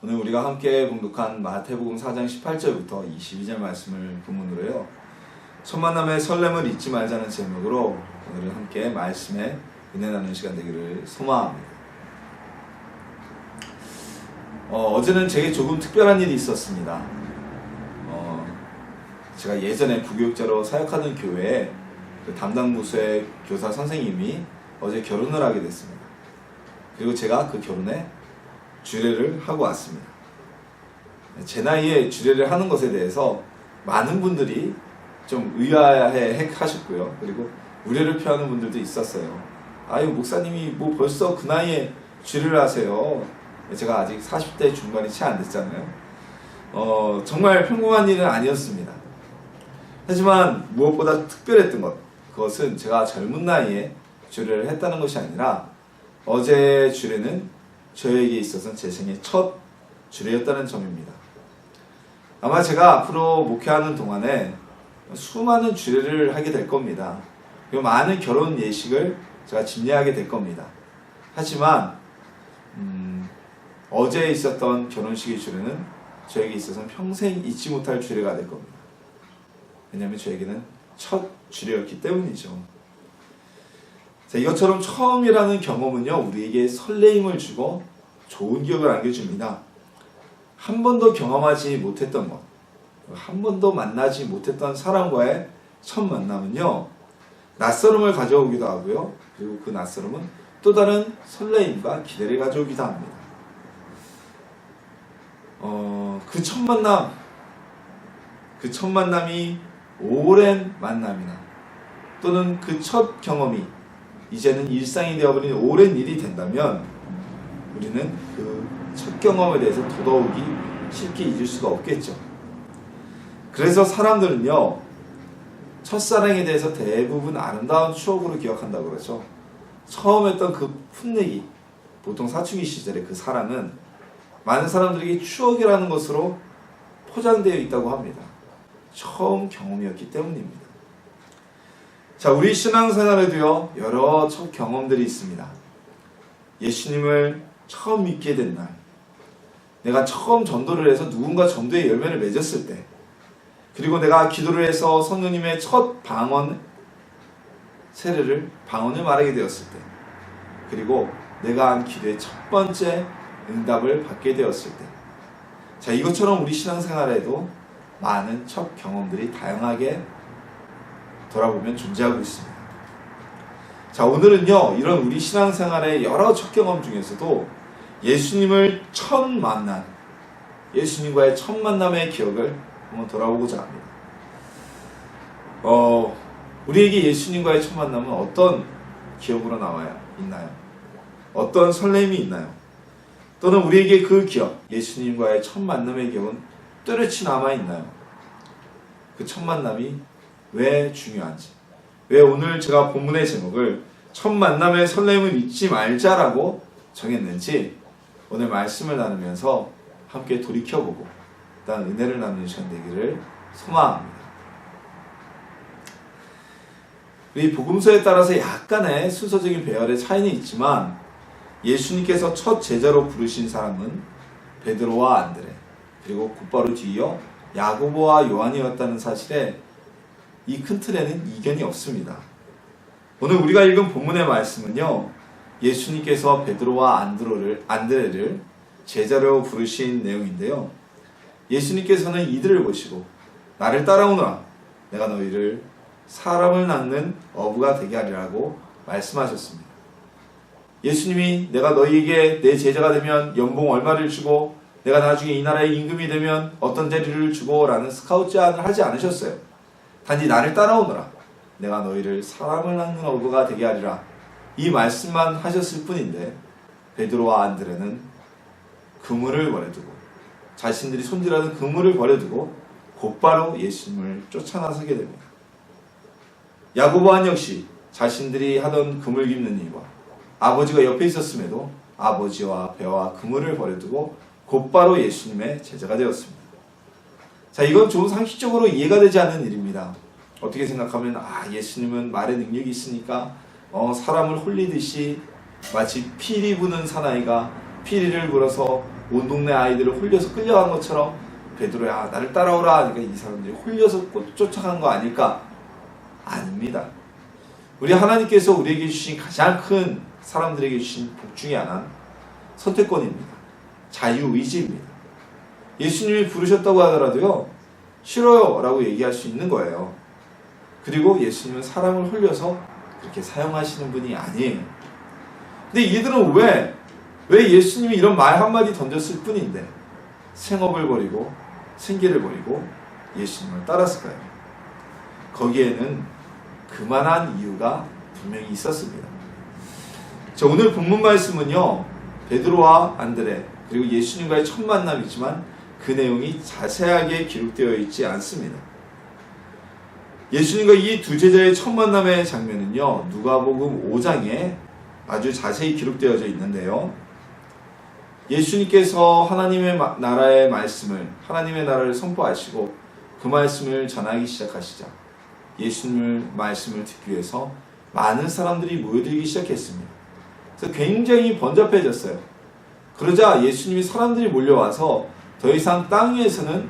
오늘 우리가 함께 봉독한 마태복음 4장 18절부터 22절 말씀을 본문으로요. 첫 만남의 설렘을 잊지 말자는 제목으로 오늘은 함께 말씀에 은혜 나누는 시간 되기를 소망합니다. 어제는 제게 조금 특별한 일이 있었습니다. 제가 예전에 부교육자로 사역하던 교회에 그 담당 부서의 교사 선생님이 어제 결혼을 하게 됐습니다. 그리고 제가 그 결혼에 주례를 하고 왔습니다. 제 나이에 주례를 하는 것에 대해서 많은 분들이 좀 의아해 하셨고요. 그리고 우려를 표하는 분들도 있었어요. 아유, 목사님이 뭐 벌써 그 나이에 주례를 하세요. 제가 아직 40대 중반이 채 안 됐잖아요. 정말 평범한 일은 아니었습니다. 하지만 무엇보다 특별했던 그것은 제가 젊은 나이에 주례를 했다는 것이 아니라 어제 주례는 저에게 있어서는 제 생애 첫 주례였다는 점입니다. 아마 제가 앞으로 목회하는 동안에 수많은 주례를 하게 될 겁니다. 그리고 많은 결혼 예식을 제가 집례하게 될 겁니다. 하지만 어제 있었던 결혼식의 주례는 저에게 있어서는 평생 잊지 못할 주례가 될 겁니다. 왜냐하면 저에게는 첫 주례였기 때문이죠. 자, 이것처럼 처음이라는 경험은요, 우리에게 설레임을 주고 좋은 기억을 안겨줍니다. 한 번도 경험하지 못했던 것, 한 번도 만나지 못했던 사람과의 첫 만남은요, 낯설음을 가져오기도 하고요, 그리고 그 낯설음은 또 다른 설레임과 기대를 가져오기도 합니다. 그 첫 만남이 오랜 만남이나 또는 그 첫 경험이 이제는 일상이 되어버린 오랜 일이 된다면 우리는 그 첫 경험에 대해서 더더욱이 쉽게 잊을 수가 없겠죠. 그래서 사람들은요, 첫사랑에 대해서 대부분 아름다운 추억으로 기억한다고 그러죠. 처음 했던 그 풋내기, 보통 사춘기 시절의 그 사랑은 많은 사람들에게 추억이라는 것으로 포장되어 있다고 합니다. 처음 경험이었기 때문입니다. 자, 우리 신앙생활에도요, 여러 첫 경험들이 있습니다. 예수님을 처음 믿게 된 날, 내가 처음 전도를 해서 누군가 전도의 열매를 맺었을 때, 그리고 내가 기도를 해서 성령님의 첫 방언을 말하게 되었을 때, 그리고 내가 한 기도의 첫 번째 응답을 받게 되었을 때, 자, 이것처럼 우리 신앙생활에도 많은 첫 경험들이 다양하게 돌아보면 존재하고 있습니다. 자, 오늘은요, 이런 우리 신앙생활의 여러 첫 경험 중에서도 예수님을 처음 만난, 예수님과의 첫 만남의 기억을 한번 돌아보고자 합니다. 우리에게 예수님과의 첫 만남은 어떤 기억으로 있나요? 어떤 설렘이 있나요? 또는 우리에게 그 기억, 예수님과의 첫 만남의 기억은 뚜렷이 남아있나요? 그 첫 만남이 왜 중요한지, 왜 오늘 제가 본문의 제목을 첫 만남의 설렘을 잊지 말자라고 정했는지 오늘 말씀을 나누면서 함께 돌이켜보고 일단 은혜를 나누는 시간 되기를 소망합니다. 이 복음서에 따라서 약간의 순서적인 배열의 차이는 있지만 예수님께서 첫 제자로 부르신 사람은 베드로와 안드레, 그리고 곧바로 뒤이어 야고보와 요한이었다는 사실에 이 큰 틀에는 이견이 없습니다. 오늘 우리가 읽은 본문의 말씀은요, 예수님께서 베드로와 안드레를 제자로 부르신 내용인데요, 예수님께서는 이들을 보시고 나를 따라오너라, 내가 너희를 사람을 낚는 어부가 되게 하리라고 말씀하셨습니다. 예수님이 내가 너희에게 내 제자가 되면 연봉 얼마를 주고 내가 나중에 이 나라의 임금이 되면 어떤 자리를 주고 라는 스카우트 제안을 하지 않으셨어요. 단지 나를 따라오너라, 내가 너희를 사람을 낚는 어부가 되게 하리라, 이 말씀만 하셨을 뿐인데 베드로와 안드레는 그물을 버려두고, 자신들이 손질하는 그물을 버려두고 곧바로 예수님을 쫓아 나서게 됩니다. 야고보와 역시 자신들이 하던 그물 깁는 일과 아버지가 옆에 있었음에도 아버지와 배와 그물을 버려두고 곧바로 예수님의 제자가 되었습니다. 자, 이건 좀 상식적으로 이해가 되지 않는 일입니다. 어떻게 생각하면 예수님은 말의 능력이 있으니까 사람을 홀리듯이 마치 피리 부는 사나이가 피리를 불어서 온 동네 아이들을 홀려서 끌려간 것처럼 베드로야 나를 따라오라 하니까 이 사람들이 홀려서 쫓아간 거 아닐까? 아닙니다. 우리 하나님께서 우리에게 주신 가장 큰 사람들에게 주신 복 중에 하나는 선택권입니다. 자유의지입니다. 예수님이 부르셨다고 하더라도요, 싫어요 라고 얘기할 수 있는 거예요. 그리고 예수님은 사람을 홀려서 그렇게 사용하시는 분이 아니에요. 근데 이들은 왜 예수님이 이런 말 한마디 던졌을 뿐인데 생업을 버리고 생계를 버리고 예수님을 따랐을까요? 거기에는 그만한 이유가 분명히 있었습니다. 자, 오늘 본문 말씀은요, 베드로와 안드레 그리고 예수님과의 첫 만남이지만 그 내용이 자세하게 기록되어 있지 않습니다. 예수님과 이 두 제자의 첫 만남의 장면은요, 누가복음 5장에 아주 자세히 기록되어져 있는데요. 예수님께서 하나님의 나라의 말씀을, 하나님의 나라를 선포하시고 그 말씀을 전하기 시작하시자 예수님의 말씀을 듣기 위해서 많은 사람들이 모여들기 시작했습니다. 그래서 굉장히 번잡해졌어요. 그러자 예수님이 사람들이 몰려와서 더 이상 땅 위에서는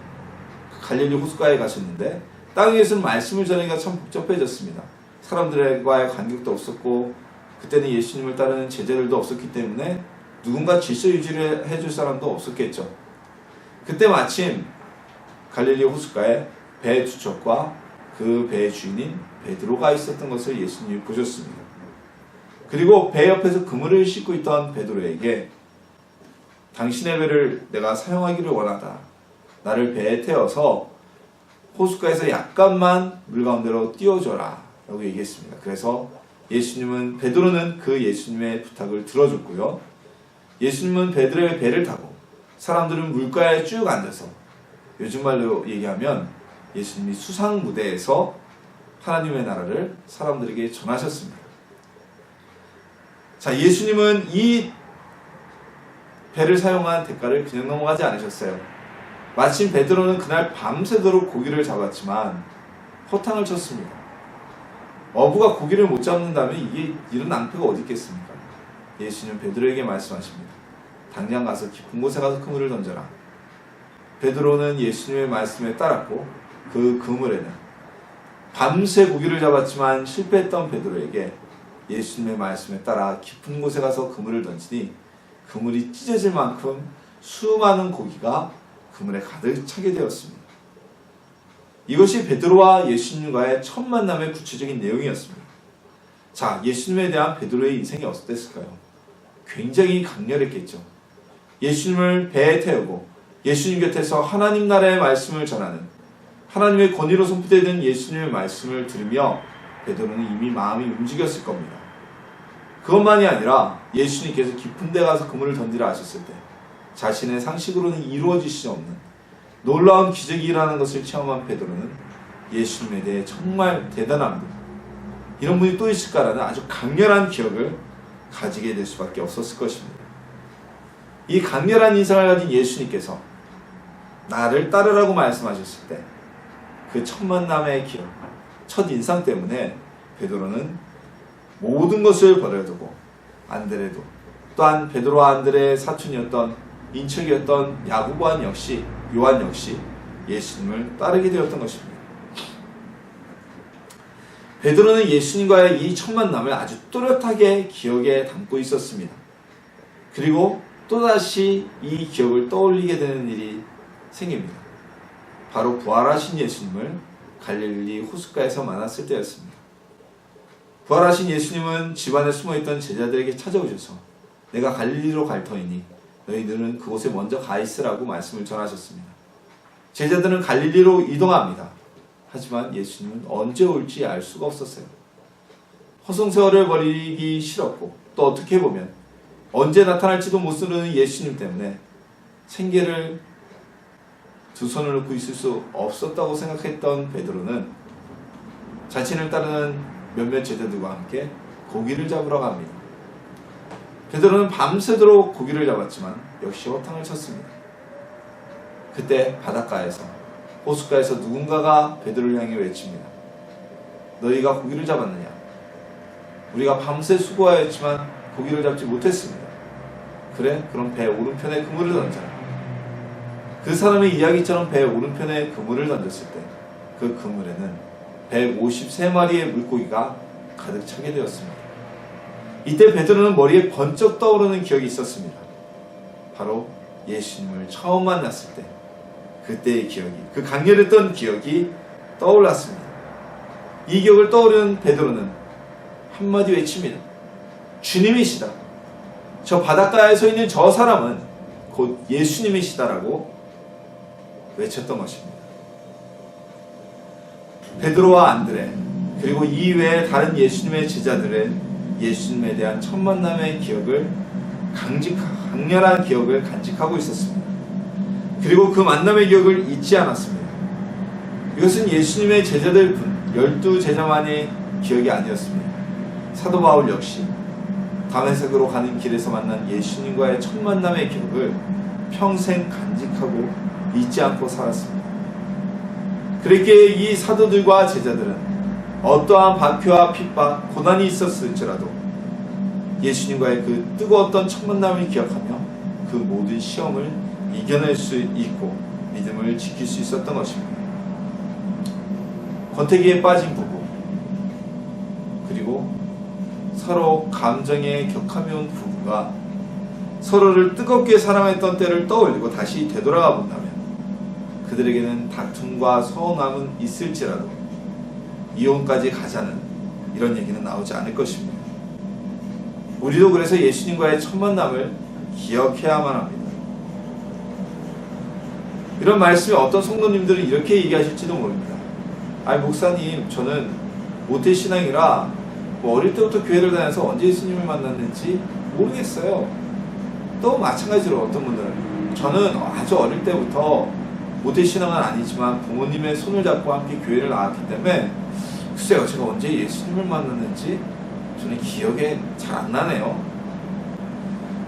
갈릴리 호숫가에 가셨는데 땅 위에서는 말씀을 전하기가 참 복잡해졌습니다. 사람들과의 간격도 없었고 그때는 예수님을 따르는 제자들도 없었기 때문에 누군가 질서 유지를 해줄 사람도 없었겠죠. 그때 마침 갈릴리 호숫가에 배 두 척과 그 배의 주인인 베드로가 있었던 것을 예수님이 보셨습니다. 그리고 배 옆에서 그물을 싣고 있던 베드로에게 당신의 배를 내가 사용하기를 원하다. 나를 배에 태워서 호숫가에서 약간만 물 가운데로 띄워줘라 라고 얘기했습니다. 그래서 예수님은, 베드로는 그 예수님의 부탁을 들어줬고요. 예수님은 베드로의 배를 타고 사람들은 물가에 쭉 앉아서, 요즘 말로 얘기하면 예수님이 수상 무대에서 하나님의 나라를 사람들에게 전하셨습니다. 자, 예수님은 이 배를 사용한 대가를 그냥 넘어가지 않으셨어요. 마침 베드로는 그날 밤새도록 고기를 잡았지만 허탕을 쳤습니다. 어부가 고기를 못 잡는다면 이게 이런 낭패가 어디 있겠습니까? 예수님은 베드로에게 말씀하십니다. 당장 가서 깊은 곳에 가서 그물을 던져라. 베드로는 예수님의 말씀에 따랐고 그 그물에는 밤새 고기를 잡았지만 실패했던 베드로에게 예수님의 말씀에 따라 깊은 곳에 가서 그물을 던지니 그물이 찢어질 만큼 수많은 고기가 그물에 가득 차게 되었습니다. 이것이 베드로와 예수님과의 첫 만남의 구체적인 내용이었습니다. 자, 예수님에 대한 베드로의 인생이 어땠을까요? 굉장히 강렬했겠죠. 예수님을 배에 태우고 예수님 곁에서 하나님 나라의 말씀을 전하는, 하나님의 권위로 선포되는 예수님의 말씀을 들으며 베드로는 이미 마음이 움직였을 겁니다. 그것만이 아니라 예수님께서 깊은 데 가서 그물을 던지라 하셨을 때 자신의 상식으로는 이루어질 수 없는 놀라운 기적이 일어나는 것을 체험한 베드로는 예수님에 대해 정말 대단한 분, 이런 분이 또 있을까라는 아주 강렬한 기억을 가지게 될 수밖에 없었을 것입니다. 이 강렬한 인상을 가진 예수님께서 나를 따르라고 말씀하셨을 때 그 첫 만남의 기억, 첫 인상 때문에 베드로는 모든 것을 버려두고 안드레도, 또한 베드로와 안드레의 사촌이었던 인척이었던 야고보한 역시, 요한 역시 예수님을 따르게 되었던 것입니다. 베드로는 예수님과의 이 첫 만남을 아주 또렷하게 기억에 담고 있었습니다. 그리고 또다시 이 기억을 떠올리게 되는 일이 생깁니다. 바로 부활하신 예수님을 갈릴리 호숫가에서 만났을 때였습니다. 부활하신 예수님은 집안에 숨어있던 제자들에게 찾아오셔서 내가 갈릴리로 갈 터이니 너희들은 그곳에 먼저 가 있으라고 말씀을 전하셨습니다. 제자들은 갈릴리로 이동합니다. 하지만 예수님은 언제 올지 알 수가 없었어요. 허송세월을 버리기 싫었고 또 어떻게 보면 언제 나타날지도 모르는 예수님 때문에 생계를 두 손을 놓고 있을 수 없었다고 생각했던 베드로는 자신을 따르는 몇몇 제자들과 함께 고기를 잡으러 갑니다. 베드로는 밤새도록 고기를 잡았지만 역시 허탕을 쳤습니다. 그때 바닷가에서, 호숫가에서 누군가가 베드로를 향해 외칩니다. 너희가 고기를 잡았느냐? 우리가 밤새 수고하였지만 고기를 잡지 못했습니다. 그래? 그럼 배 오른편에 그물을 던져라. 그 사람의 이야기처럼 배 오른편에 그물을 던졌을 때 그 그물에는 153마리의 물고기가 가득 차게 되었습니다. 이때 베드로는 머리에 번쩍 떠오르는 기억이 있었습니다. 바로 예수님을 처음 만났을 때 그때의 기억이, 그 강렬했던 기억이 떠올랐습니다. 이 기억을 떠오르는 베드로는 한마디 외칩니다. 주님이시다. 저 바닷가에 서 있는 저 사람은 곧 예수님이시다라고 외쳤던 것입니다. 베드로와 안드레 그리고 이외에 다른 예수님의 제자들의 예수님에 대한 첫 만남의 기억을 강렬한 기억을 간직하고 있었습니다. 그리고 그 만남의 기억을 잊지 않았습니다. 이것은 예수님의 제자들 12제자만의 기억이 아니었습니다. 사도 바울 역시 다메섹으로 가는 길에서 만난 예수님과의 첫 만남의 기억을 평생 간직하고 잊지 않고 살았습니다. 그렇게 이 사도들과 제자들은 어떠한 박해와 핍박, 고난이 있었을지라도 예수님과의 그 뜨거웠던 첫 만남을 기억하며 그 모든 시험을 이겨낼 수 있고 믿음을 지킬 수 있었던 것입니다. 권태기에 빠진 부부, 그리고 서로 감정에 격함이 온 부부가 서로를 뜨겁게 사랑했던 때를 떠올리고 다시 되돌아가 본다면 그들에게는 다툼과 서운함은 있을지라도 이혼까지 가자는 이런 얘기는 나오지 않을 것입니다. 우리도 그래서 예수님과의 첫 만남을 기억해야만 합니다. 이런 말씀에 어떤 성도님들은 이렇게 얘기하실지도 모릅니다. 아니 목사님, 저는 모태신앙이라 어릴 때부터 교회를 다녀서 언제 예수님을 만났는지 모르겠어요. 또 마찬가지로 어떤 분들은 저는 아주 어릴 때부터 모태신앙은 아니지만 부모님의 손을 잡고 함께 교회를 나왔기 때문에 글쎄요, 제가 언제 예수님을 만났는지 저는 기억에 잘 안 나네요.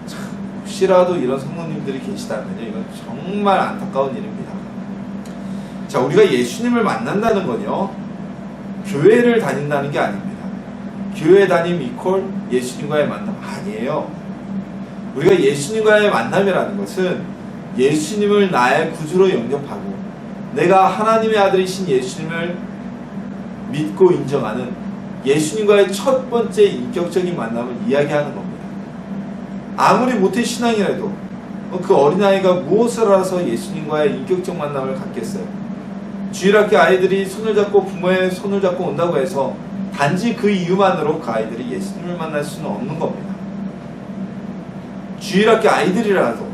참, 혹시라도 이런 성도님들이 계시다면요, 이건 정말 안타까운 일입니다. 자, 우리가 예수님을 만난다는 건요, 교회를 다닌다는 게 아닙니다. 교회 다님 이퀄 예수님과의 만남 아니에요. 우리가 예수님과의 만남이라는 것은 예수님을 나의 구주로 영접하고 내가 하나님의 아들이신 예수님을 믿고 인정하는 예수님과의 첫 번째 인격적인 만남을 이야기하는 겁니다. 아무리 모태신앙이라도 그 어린아이가 무엇을 알아서 예수님과의 인격적 만남을 갖겠어요? 주일학교 아이들이 손을 잡고 부모의 손을 잡고 온다고 해서 단지 그 이유만으로 그 아이들이 예수님을 만날 수는 없는 겁니다. 주일학교 아이들이라도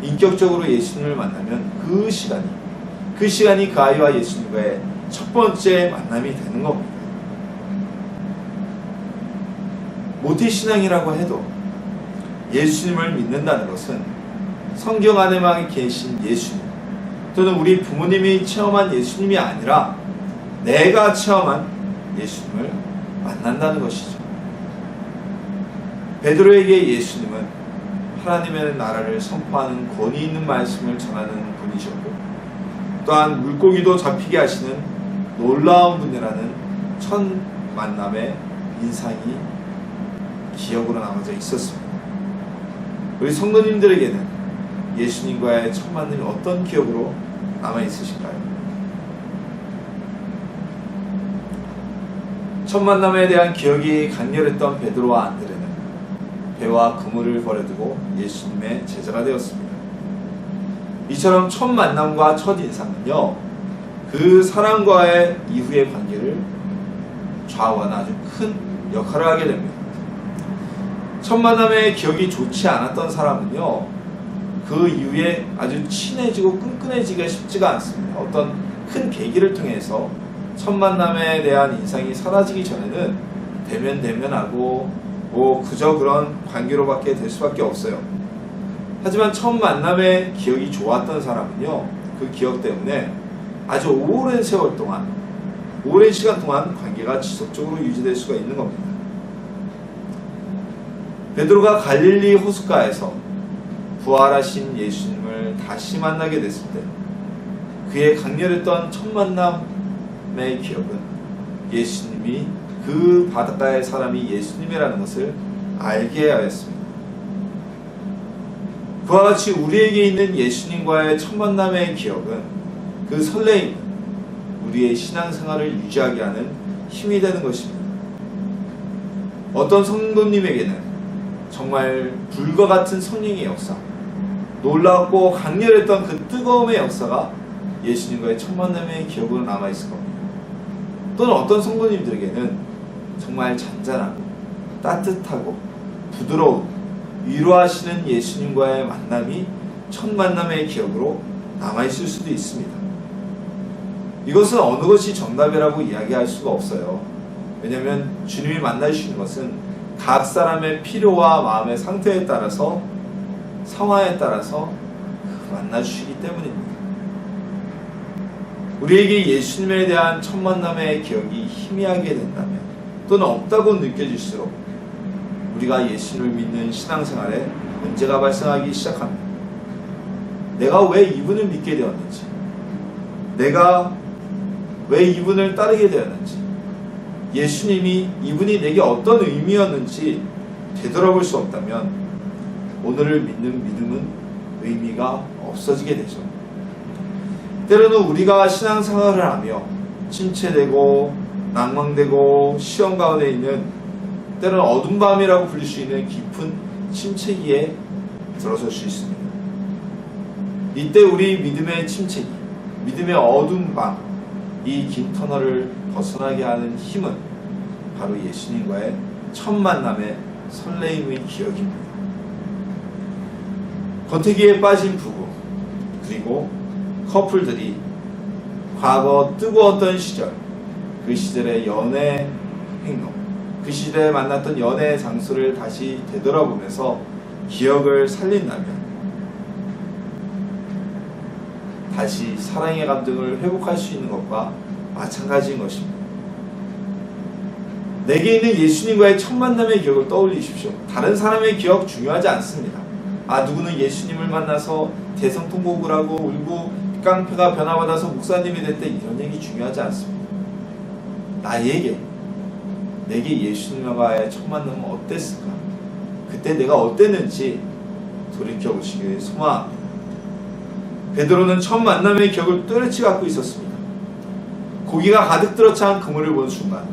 인격적으로 예수님을 만나면 그 시간이 그 아이와 예수님과의 첫 번째 만남이 되는 겁니다. 모태신앙이라고 해도 예수님을 믿는다는 것은 성경 안에만 계신 예수님 또는 우리 부모님이 체험한 예수님이 아니라 내가 체험한 예수님을 만난다는 것이죠. 베드로에게 예수님은 하나님의 나라를 선포하는 권위 있는 말씀을 전하는 분이셨고 또한 물고기도 잡히게 하시는 놀라운 분이라는 첫 만남의 인상이 기억으로 남아져 있었습니다. 우리 성도님들에게는 예수님과의 첫 만남이 어떤 기억으로 남아있으신가요? 첫 만남에 대한 기억이 강렬했던 베드로와 안드레는 배와 그물을 버려두고 예수님의 제자가 되었습니다. 이처럼 첫 만남과 첫 인상은요, 그 사람과의 이후의 관계를 좌우하는 아주 큰 역할을 하게 됩니다. 첫 만남의 기억이 좋지 않았던 사람은요, 그 이후에 아주 친해지고 끈끈해지기가 쉽지가 않습니다. 어떤 큰 계기를 통해서 첫 만남에 대한 인상이 사라지기 전에는 대면하고 그저 그런 관계로밖에 될 수밖에 없어요. 하지만 첫 만남의 기억이 좋았던 사람은요, 그 기억 때문에 아주 오랜 세월 동안, 오랜 시간 동안 관계가 지속적으로 유지될 수가 있는 겁니다. 베드로가 갈릴리 호숫가에서 부활하신 예수님을 다시 만나게 됐을 때 그의 강렬했던 첫 만남의 기억은 예수님이 그 바닷가의 사람이 예수님이라는 것을 알게 하였습니다. 그와 같이 우리에게 있는 예수님과의 첫 만남의 기억은, 그 설레임은 우리의 신앙생활을 유지하게 하는 힘이 되는 것입니다. 어떤 성도님에게는 정말 불과 같은 성령의 역사, 놀랍고 강렬했던 그 뜨거움의 역사가 예수님과의 첫 만남의 기억으로 남아있을 겁니다. 또는 어떤 성도님들에게는 정말 잔잔하고 따뜻하고 부드러운 위로하시는 예수님과의 만남이 첫 만남의 기억으로 남아있을 수도 있습니다. 이것은 어느 것이 정답이라고 이야기할 수가 없어요. 왜냐하면 주님이 만나주시는 것은 각 사람의 필요와 마음의 상태에 따라서, 상황에 따라서 만나주시기 때문입니다. 우리에게 예수님에 대한 첫 만남의 기억이 희미하게 된다면, 또는 없다고 느껴질수록 우리가 예수님을 믿는 신앙생활에 문제가 발생하기 시작합니다. 내가 왜 이분을 믿게 되었는지, 내가 왜 이분을 따르게 되었는지, 예수님이 이분이 내게 어떤 의미였는지 되돌아볼 수 없다면 오늘을 믿는 믿음은 의미가 없어지게 되죠. 때로는 우리가 신앙생활을 하며 침체되고 낭망되고 시험 가운데 있는, 때로는 어둠 밤이라고 불릴 수 있는 깊은 침체기에 들어설 수 있습니다. 이때 우리 믿음의 침체기, 믿음의 어둠 밤, 이 긴 터널을 벗어나게 하는 힘은 바로 예수님과의 첫 만남의 설레임의 기억입니다. 권태기에 빠진 부부, 그리고 커플들이 과거 뜨거웠던 시절, 그 시절의 연애 행동, 그 시대에 만났던 연애 장소를 다시 되돌아보면서 기억을 살린다면 다시 사랑의 감정을 회복할 수 있는 것과 마찬가지인 것입니다. 내게 있는 예수님과의 첫 만남의 기억을 떠올리십시오. 다른 사람의 기억 중요하지 않습니다. 누구는 예수님을 만나서 대성통곡을 하고 울고 깡패가 변화받아서 목사님이 됐대, 이런 얘기 중요하지 않습니다. 내게 예수님과의 첫 만남은 어땠을까? 그때 내가 어땠는지 돌이켜보시길 소망합니다. 베드로는 첫 만남의 기억을 뚜렷이 갖고 있었습니다. 고기가 가득 들어찬 그물을 본 순간,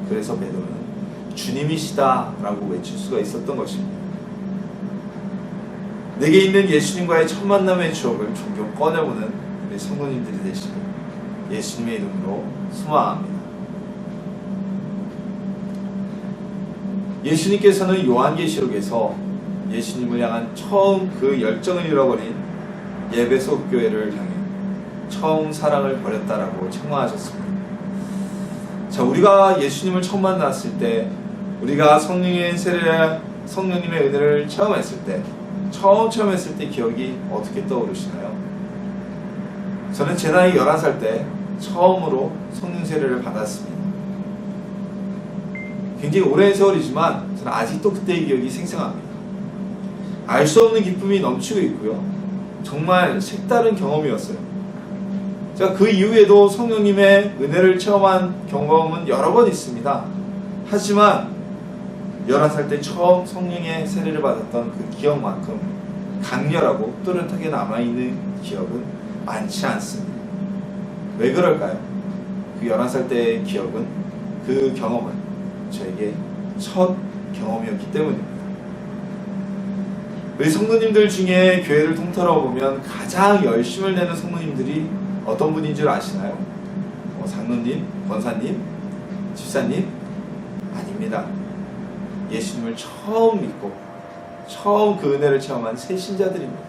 그래서 베드로는 주님이시다 라고 외칠 수가 있었던 것입니다. 내게 있는 예수님과의 첫 만남의 추억을 종종 꺼내보는 우리 성도님들이 되시길 예수님의 이름으로 소망합니다. 예수님께서는 요한계시록에서 예수님을 향한 처음 그 열정을 잃어버린 예배소 교회를 향해 처음 사랑을 버렸다라고 책망하셨습니다. 자, 우리가 예수님을 처음 만났을 때, 우리가 성령님의 은혜를 체험했을 때, 처음 체험했을 때 기억이 어떻게 떠오르시나요? 저는 제 나이 11살 때 처음으로 성령 세례를 받았습니다. 굉장히 오랜 세월이지만 저는 아직도 그때의 기억이 생생합니다. 알 수 없는 기쁨이 넘치고 있고요. 정말 색다른 경험이었어요. 제가 그 이후에도 성령님의 은혜를 체험한 경험은 여러 번 있습니다. 하지만 11살 때 처음 성령의 세례를 받았던 그 기억만큼 강렬하고 또렷하게 남아있는 기억은 많지 않습니다. 왜 그럴까요? 그 11살 때의 기억은, 그 경험은 저에게 첫 경험이었기 때문입니다. 우리 성도님들 중에 교회를 통틀어 보면 가장 열심을 내는 성도님들이 어떤 분인 줄 아시나요? 장로님, 권사님, 집사님? 아닙니다. 예수님을 처음 믿고 처음 그 은혜를 체험한 새신자들입니다.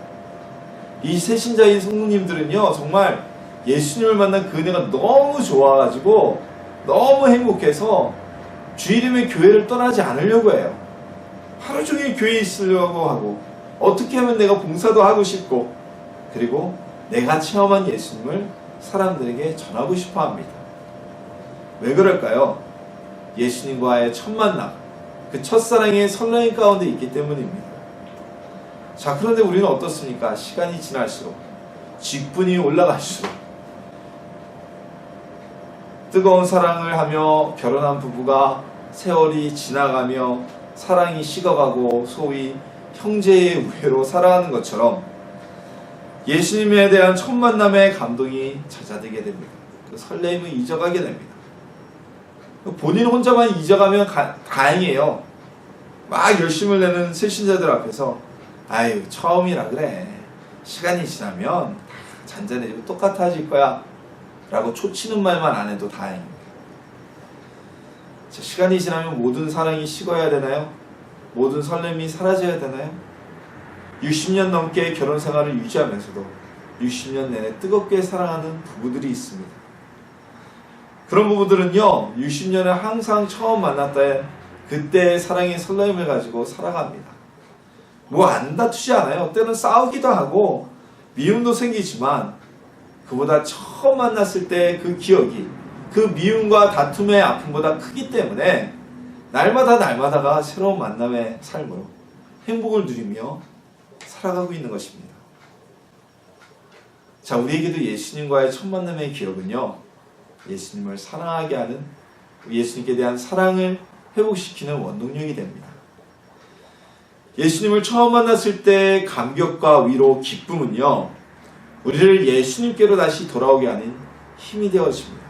이 새신자인 성도님들은요, 정말 예수님을 만난 그 은혜가 너무 좋아가지고 너무 행복해서 주일이면 교회를 떠나지 않으려고 해요. 하루 종일 교회에 있으려고 하고, 어떻게 하면 내가 봉사도 하고 싶고, 그리고 내가 체험한 예수님을 사람들에게 전하고 싶어 합니다. 왜 그럴까요? 예수님과의 첫 만남, 그 첫사랑의 설레임 가운데 있기 때문입니다. 자, 그런데 우리는 어떻습니까? 시간이 지날수록, 직분이 올라갈수록, 뜨거운 사랑을 하며 결혼한 부부가 세월이 지나가며 사랑이 식어가고 소위 형제의 우애로 살아가는 것처럼 예수님에 대한 첫 만남의 감동이 잦아들게 됩니다. 그 설레임을 잊어가게 됩니다. 본인 혼자만 잊어가면 다행이에요. 막 열심을 내는 새신자들 앞에서 아유 처음이라 그래, 시간이 지나면 다 잔잔해지고 똑같아질 거야 라고 초치는 말만 안 해도 다행입니다. 자, 시간이 지나면 모든 사랑이 식어야 되나요? 모든 설렘이 사라져야 되나요? 60년 넘게 결혼 생활을 유지하면서도 60년 내내 뜨겁게 사랑하는 부부들이 있습니다. 그런 부부들은요 60년에 항상 처음 만났다 그때의 사랑의 설렘을 가지고 살아갑니다. 뭐 안 다투지 않아요. 때는 싸우기도 하고 미움도 생기지만 그보다 처음 만났을 때 그 기억이 그 미움과 다툼의 아픔보다 크기 때문에 날마다가 새로운 만남의 삶으로 행복을 누리며 살아가고 있는 것입니다. 자, 우리에게도 예수님과의 첫 만남의 기억은요 예수님을 사랑하게 하는, 예수님께 대한 사랑을 회복시키는 원동력이 됩니다. 예수님을 처음 만났을 때의 감격과 위로, 기쁨은요 우리를 예수님께로 다시 돌아오게 하는 힘이 되어집니다.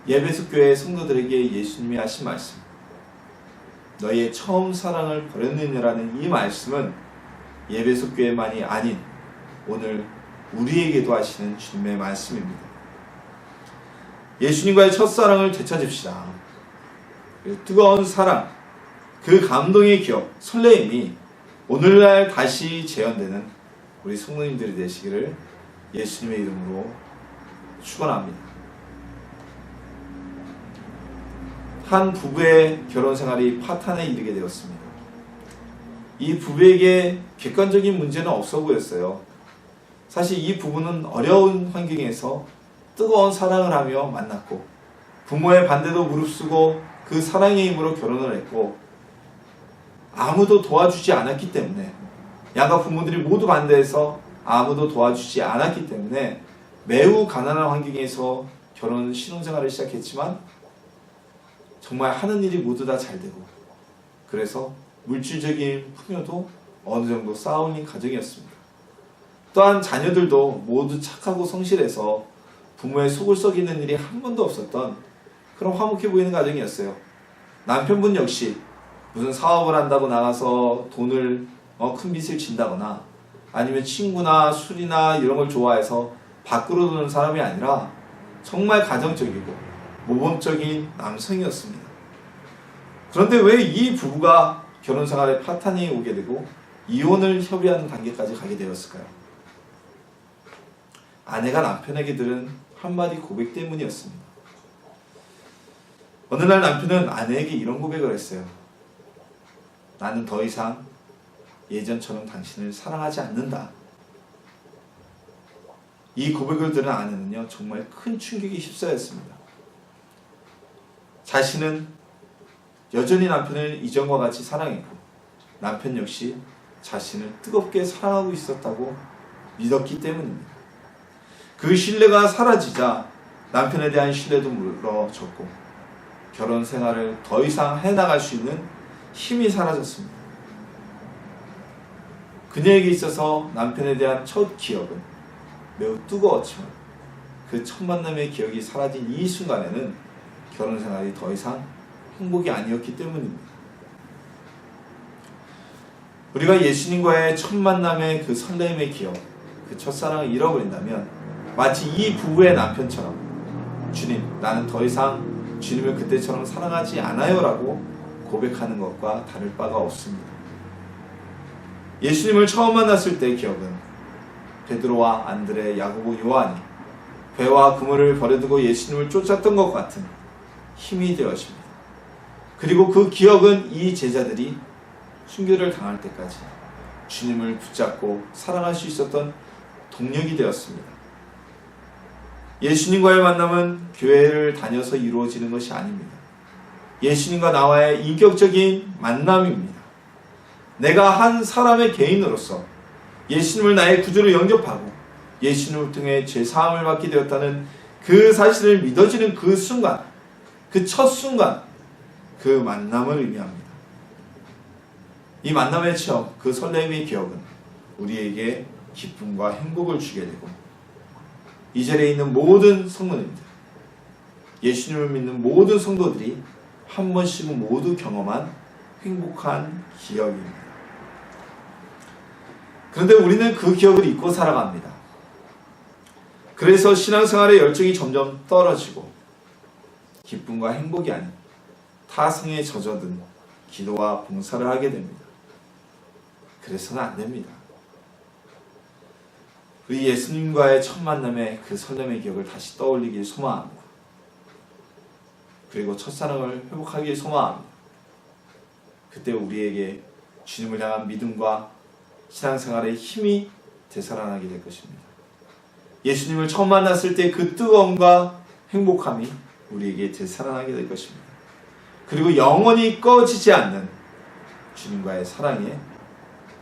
예배소 교회 성도들에게 예수님이 하신 말씀, 너희의 처음 사랑을 버렸느냐라는 이 말씀은 예배소 교회만이 아닌 오늘 우리에게도 하시는 주님의 말씀입니다. 예수님과의 첫사랑을 되찾읍시다. 뜨거운 사랑, 그 감동의 기억, 설레임이 오늘날 다시 재현되는 우리 성도님들이 되시기를 예수님의 이름으로 축원합니다. 한 부부의 결혼 생활이 파탄에 이르게 되었습니다. 이 부부에게 객관적인 문제는 없어 보였어요. 사실 이 부부는 어려운 환경에서 뜨거운 사랑을 하며 만났고 부모의 반대도 무릅쓰고 그 사랑의 힘으로 결혼을 했고 아무도 도와주지 않았기 때문에, 양가 부모들이 모두 반대해서 아무도 도와주지 않았기 때문에 매우 가난한 환경에서 결혼 신혼생활을 시작했지만 정말 하는 일이 모두 다 잘 되고, 그래서 물질적인 풍요도 어느 정도 쌓아올린 가정이었습니다. 또한 자녀들도 모두 착하고 성실해서 부모의 속을 썩이는 일이 한 번도 없었던 그런 화목해 보이는 가정이었어요. 남편분 역시 무슨 사업을 한다고 나가서 돈을 큰 빚을 진다거나 아니면 친구나 술이나 이런 걸 좋아해서 밖으로 도는 사람이 아니라 정말 가정적이고 모범적인 남성이었습니다. 그런데 왜 이 부부가 결혼생활에 파탄이 오게 되고 이혼을 협의하는 단계까지 가게 되었을까요? 아내가 남편에게 들은 한마디 고백 때문이었습니다. 어느 날 남편은 아내에게 이런 고백을 했어요. 나는 더 이상 예전처럼 당신을 사랑하지 않는다. 이 고백을 들은 아내는요 정말 큰 충격에 휩싸였습니다. 자신은 여전히 남편을 이전과 같이 사랑했고 남편 역시 자신을 뜨겁게 사랑하고 있었다고 믿었기 때문입니다. 그 신뢰가 사라지자 남편에 대한 신뢰도 물러졌고 결혼 생활을 더 이상 해나갈 수 있는 힘이 사라졌습니다. 그녀에게 있어서 남편에 대한 첫 기억은 매우 뜨거웠지만 그 첫 만남의 기억이 사라진 이 순간에는 결혼 생활이 더 이상 행복이 아니었기 때문입니다. 우리가 예수님과의 첫 만남의 그 설렘의 기억, 그 첫사랑을 잃어버린다면 마치 이 부부의 남편처럼 주님, 나는 더 이상 주님을 그때처럼 사랑하지 않아요 라고 고백하는 것과 다를 바가 없습니다. 예수님을 처음 만났을 때의 기억은 베드로와 안드레, 야고보, 요한이 배와 그물을 버려두고 예수님을 쫓았던 것 같은 힘이 되어집니다. 그리고 그 기억은 이 제자들이 순교를 당할 때까지 주님을 붙잡고 사랑할 수 있었던 동력이 되었습니다. 예수님과의 만남은 교회를 다녀서 이루어지는 것이 아닙니다. 예수님과 나와의 인격적인 만남입니다. 내가 한 사람의 개인으로서 예수님을 나의 구주로 영접하고 예수님을 통해 죄사함을 받게 되었다는 그 사실을 믿어지는 그 순간, 그 첫 순간, 그 만남을 의미합니다. 이 만남의 체험, 그 설렘의 기억은 우리에게 기쁨과 행복을 주게 되고 이 자리에 있는 모든 성도님들, 예수님을 믿는 모든 성도들이 한 번씩은 모두 경험한 행복한 기억입니다. 그런데 우리는 그 기억을 잊고 살아갑니다. 그래서 신앙생활의 열정이 점점 떨어지고 기쁨과 행복이 아닌 타성에 젖어든 기도와 봉사를 하게 됩니다. 그래서는 안 됩니다. 우리 예수님과의 첫 만남의 그 설렘의 기억을 다시 떠올리길 소망합니다. 그리고 첫사랑을 회복하길 소망합니다. 그때 우리에게 주님을 향한 믿음과 신앙생활의 힘이 되살아나게 될 것입니다. 예수님을 처음 만났을 때 그 뜨거움과 행복함이 우리에게 되살아나게 될 것입니다. 그리고 영원히 꺼지지 않는 주님과의 사랑에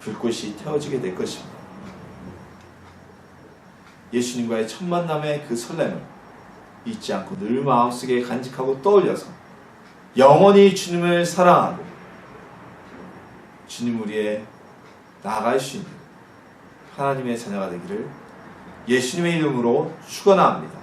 불꽃이 태워지게 될 것입니다. 예수님과의 첫 만남의 그 설렘을 잊지 않고 늘 마음속에 간직하고 떠올려서 영원히 주님을 사랑하고 주님 우리의 나아갈 수 있는 하나님의 자녀가 되기를 예수님의 이름으로 축원합니다.